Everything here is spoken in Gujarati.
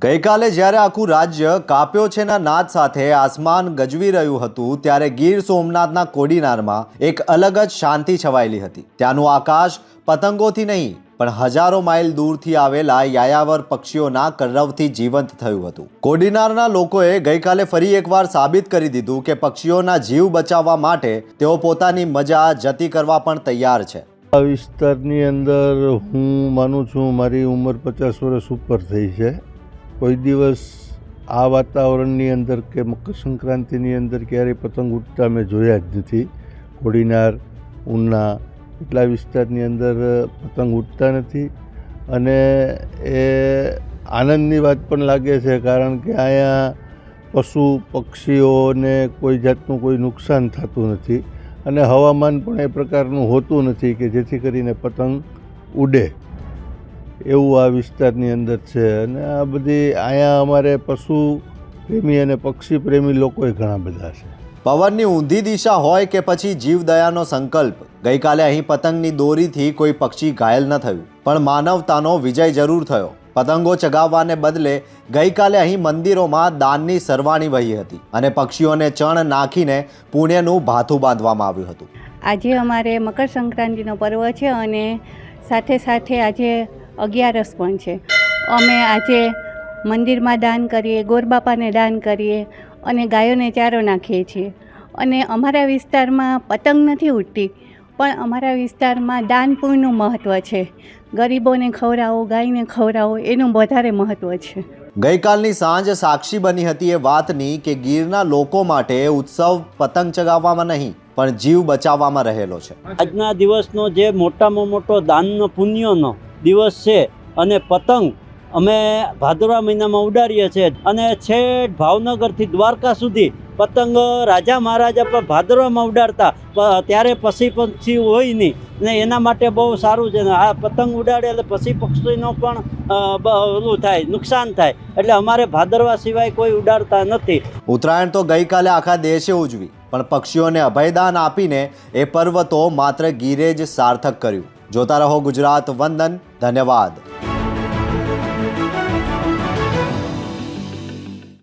ગઈકાલે જ્યારે આખું રાજ્ય કાપ્યો છેના નાદ સાથે આસમાન ગજવી રહ્યું હતું ત્યારે ગીર સોમનાથના કોડીનારમાં એક અલગ જ શાંતિ છવાયેલી હતી। ત્યાંનું આકાશ પતંગોથી નહીં પણ હજારો માઇલ દૂરથી આવેલા યાયાવર પક્ષીઓના કલરવથી જીવંત થયું હતું। કોડીનારના લોકોએ ગઈકાલે ફરી એકવાર સાબિત કરી દીધું કે પક્ષીઓના જીવ બચાવવા માટે તેઓ પોતાની મજા જતી કરવા પણ તૈયાર છે। આ વિસ્તારની અંદર હું માનું છું મારી ઉંમર 50 વર્ષ ઉપર થઈ છે। કોઈ દિવસ આ વાતાવરણની અંદર કે મકર સંક્રાંતિની અંદર ક્યારેય પતંગ ઉડતા મેં જોયા જ નથી। કોડીનાર ઉના એટલા વિસ્તારની અંદર પતંગ ઉડતા નથી અને એ આનંદની વાત પણ લાગે છે, કારણ કે અહીંયા પશુ પક્ષીઓને કોઈ જાતનું કોઈ નુકસાન થતું નથી અને હવામાન પણ એ પ્રકારનું હોતું નથી કે જેથી કરીને પતંગ ઉડે એવું આ વિસ્તારની અંદર છે। અને આ બધી અહીંયા અમારે પશુ પ્રેમી અને પક્ષી પ્રેમી લોકોય ઘણા બધા છે। પવનની ઊંધી દિશા હોય કે પછી જીવદયાનો સંકલ્પ, ગઈકાલે અહીં પતંગની દોરીથી કોઈ પક્ષી ઘાયલ ન થયું પણ માનવતાનો વિજય જરૂર થયો। પતંગો ચગાવવાને બદલે ગઈકાલે અહીં મંદિરોમાં દાનની સરવાણી વહી હતી અને પક્ષીઓને ચણ નાખીને પુણ્યનું ભાથું બાંધવામાં આવ્યું હતું। આજે અમારે મકર સંક્રાંતિનો પર્વ છે અને સાથે સાથે આજે 11 પણ છે। અમે આજે મંદિરમાં દાન કરીએ, ગોરબાપાને દાન કરીએ અને ગાયોને ચારો નાખીએ છીએ। અને અમારા વિસ્તારમાં પતંગ નથી ઉડતી પણ અમારા વિસ્તારમાં દાન પુણ્યનું મહત્ત્વ છે। ગરીબોને ખવડાવો, ગાયને ખવડાવો એનું વધારે મહત્ત્વ છે। ગઈકાલની સાંજ સાક્ષી બની હતી એ વાતની કે ગીરના લોકો માટે ઉત્સવ પતંગ ચગાવવામાં નહીં પણ જીવ બચાવવામાં રહેલો છે। આજના દિવસનો જે મોટામાં મોટો દાનનો પુણ્યનો દિવસ છે અને પતંગ અમે ભાદરવા મહિનામાં ઉડાડીએ છીએ અને છેક ભાવનગરથી દ્વારકા સુધી પતંગ રાજા મહારાજા પર ભાદરવામાં ઉડાડતા, ત્યારે પશુ પક્ષી હોય નહીં ને એના માટે બહુ સારું છે ને આ પતંગ ઉડાડે એટલે પશુ પક્ષીનો પણ ઓલું થાય, નુકસાન થાય, એટલે અમારે ભાદરવા સિવાય કોઈ ઉડાડતા નથી। ઉત્તરાયણ તો ગઈકાલે આખા દેશે ઉજવી પણ પક્ષીઓને અભયદાન આપીને એ પર્વ તો માત્ર ગીરે જ સાર્થક કર્યું। જોતા રહો ગુજરાત વંદન। ધન્યવાદ।